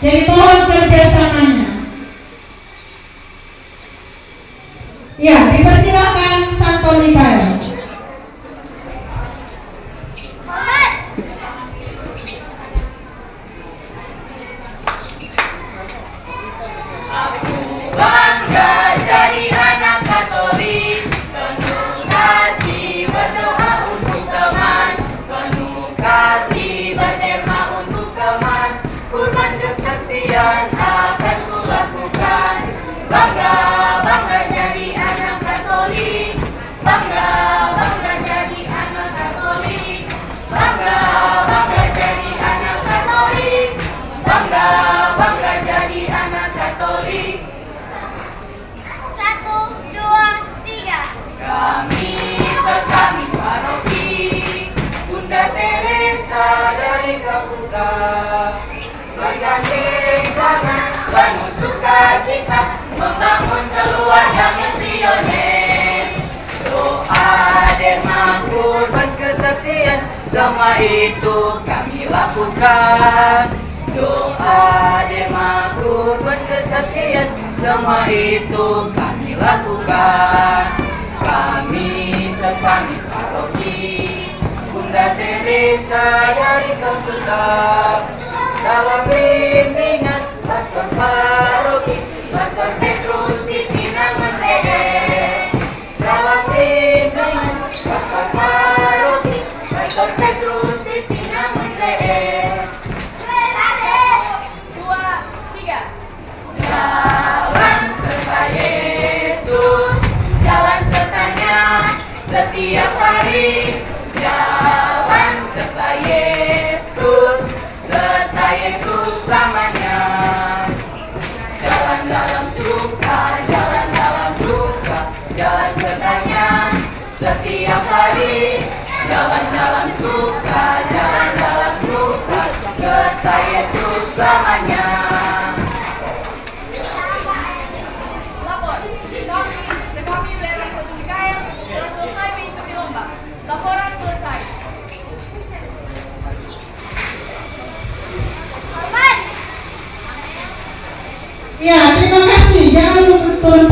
Jadi mohon kerjasamanya. Ya, dipersilakan Santo Mikael. Aku bangga jadi anak Katolik, penuh kasih berdoa untuk teman, penuh kasih berderma untuk teman, kurban kesaksian akan kulakukan. Bangga, bangga jadi anak Katolik, bangga, bangga jadi anak Katolik, bangga, bangga jadi anak Katolik, bangga, bangga jadi anak Katolik. 1, 2, 3. Kami sekami paroki Bunda Teresa dari Kapuka, bergandeng tangan penuh sukacita membangun keluarga misioner. Doa derma kurban kesaksian semua itu kami lakukan. Doa derma kurban kesaksian semua itu kami lakukan. Kami sekami paroki Bunda Teresa dari Kapuka, dalam bimbingan pastor paroki Pastor Petrus di Pinangan Leher, dalam bimbingan pastor paroki Pastor Petrus di Pinangan Leher. 2, 3. Jalan serta Yesus, jalan sertanya setiap hari. Jalan serta Yesus, serta Yesus selamanya. Jalan dalam suka, jalan dalam duka, jalan sertanya setiap hari. Jalan dalam suka, jalan dalam duka, serta Yesus selamanya. Lapor, kami dari Santo Mikael telah selesai mengikuti lomba. Laporan selesai. Ya, terima kasih. Jangan lupa turun